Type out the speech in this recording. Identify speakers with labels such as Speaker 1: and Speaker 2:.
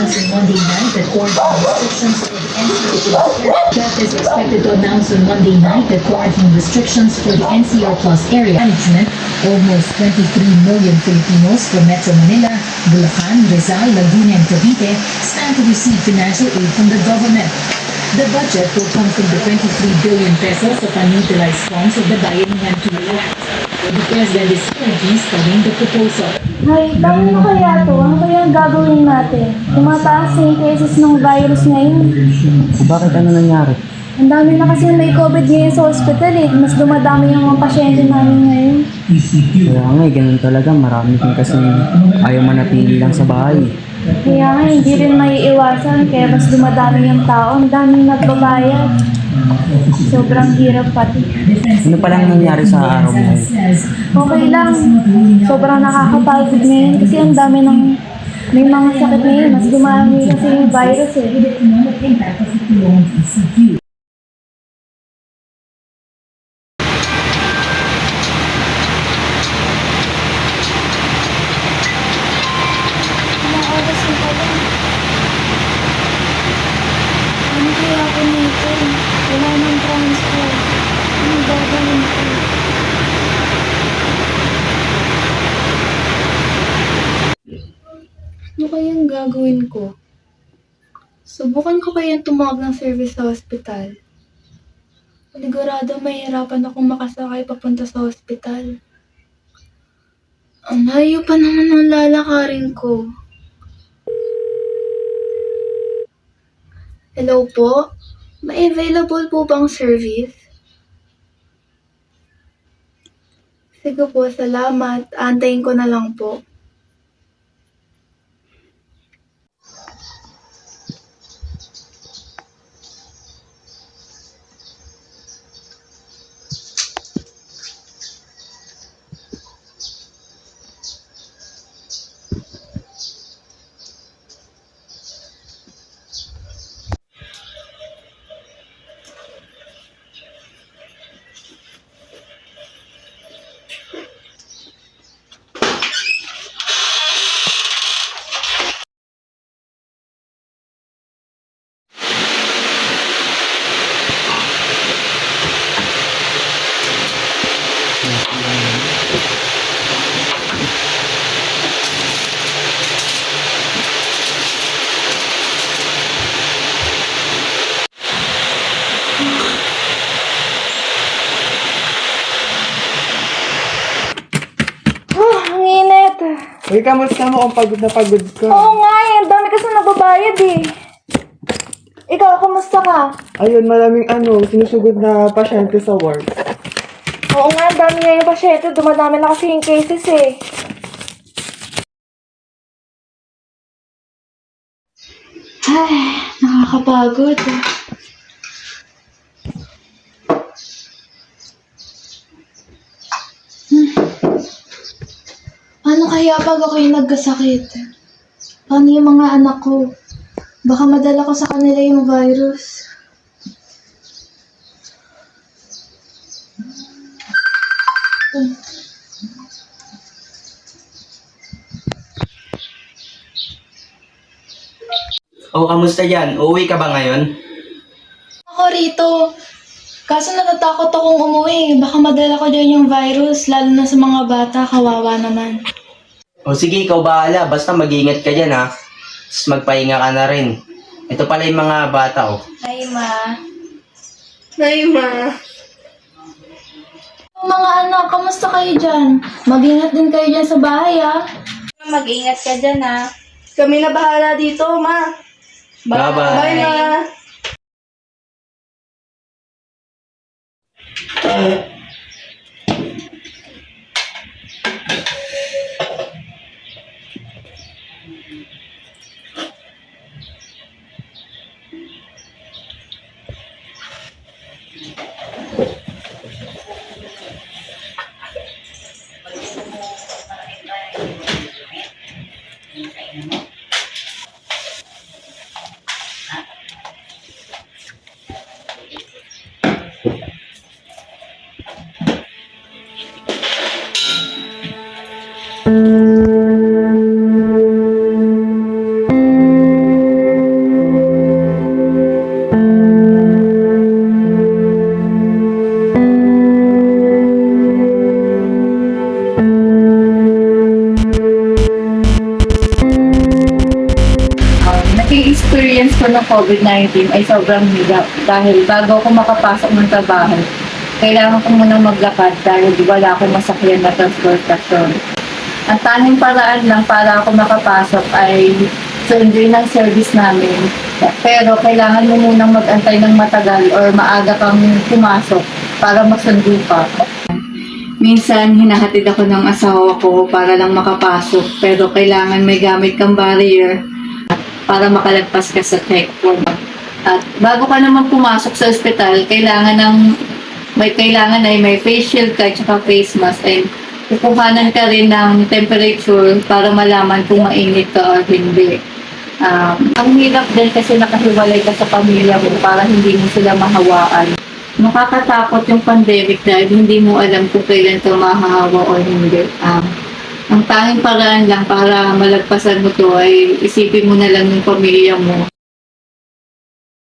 Speaker 1: announce on Monday night that quarantine restrictions for the NCR Plus is expected to announce on Monday night that quarantine restrictions for the NCR Plus area management. Almost 23 million Filipinos from Metro Manila, Bulacan, Rizal, Laguna, and Cavite stand to receive financial aid from the government. The budget will come from the 23 billion pesos of unutilized funds of the Bayanihan 2 Act. The President is currently studying the proposal.
Speaker 2: Ay, paano na kaya to? Ano kaya ang gagawin natin? Tumataas na yung cases ng virus ngayon.
Speaker 3: Bakit ano nangyari?
Speaker 2: Ang dami na kasi may COVID ngayon sa hospital eh. Mas dumadami yung mga pasyente namin ngayon.
Speaker 3: Kaya nga, ganun talaga. Marami din kasi ayaw manatili lang sa bahay.
Speaker 2: Kaya nga, hindi rin maiiwasan. Kaya mas dumadami yung tao. Ang daming nagbabayad. Sobrang hirap pati.
Speaker 3: Ano palang nangyari sa araw mo?
Speaker 2: Okay lang. Sobrang nakakapagod ngayon kasi ang dami ng may mga sakit ngayon. Mas dumami kasi yung virus eh. Anong oras na pala? Ano kaya ako nito? Wala nang transfer. Ano gagawin ko? Ano kayang gagawin ko? Subukan ko kayang tumawag ng service sa hospital. Panigurado mahirapan akong makasakay papunta sa hospital. Ang layo pa naman ng lalakarin ko. Hello po? May available po bang service? Sige po, salamat. Antayin ko na lang po. Ang init.
Speaker 4: Uy, kamusta mo kung pagod na pagod ka?
Speaker 2: Oo nga eh, ang dami kasi nagbabayad eh. Ikaw, kumusta ka?
Speaker 4: Ayun, maraming sinusugod na pasyente sa ward.
Speaker 2: Oo nga, ang dami nga yung pasyente. Dumadami na kasi yung cases eh. Ay, nakakapagod. Paano kaya pag ako'y nagkasakit? Paano yung mga anak ko? Baka madala ko sa kanila yung virus.
Speaker 5: Kamusta dyan? Uuwi ka ba ngayon?
Speaker 2: Ako rito. Kaso natatakot akong umuwi. Baka madala ko dyan yung virus, lalo na sa mga bata. Kawawa naman.
Speaker 5: Sige, ikaw bahala. Basta mag-iingat ka dyan, ha? Tapos magpahinga ka na rin. Ito pala yung mga bata, oh.
Speaker 2: Hi, Ma.
Speaker 4: Nay, ma.
Speaker 2: Mga anak, kamusta kayo dyan? Mag-ingat din kayo dyan sa bahay, ah. Mag-ingat ka dyan, ah.
Speaker 4: Kami na bahala dito, ma.
Speaker 5: Bye-bye.
Speaker 4: Bye, ma.
Speaker 6: ko ng COVID-19 ay sobrang hirap dahil bago ako makapasok ng trabaho, kailangan ko munang maglakad dahil wala akong masakyan na transportasyon. Ang tanging paraan lang para ako makapasok ay sundin ng service namin. Pero kailangan mo munang mag-antay ng matagal or maaga kang pumasok para masundo ka. Minsan, hinahatid ako ng asawa ko para lang makapasok pero kailangan may gamit kang barrier para makalagpas ka sa checkpoint. At bago ka naman pumasok sa ospital, kailangan ay may face shield ka at face mask and kukuhanan ka rin ng temperature para malaman kung mainit ka or hindi. Ang hirap din kasi nakahiwalay ka sa pamilya mo para hindi mo sila mahawaan. Nakakatakot yung pandemic dahil hindi mo alam kung kailan ka mahahawa o hindi. Ang tanging paraan lang para malagpasan mo to ay isipin mo na lang yung pamilya mo.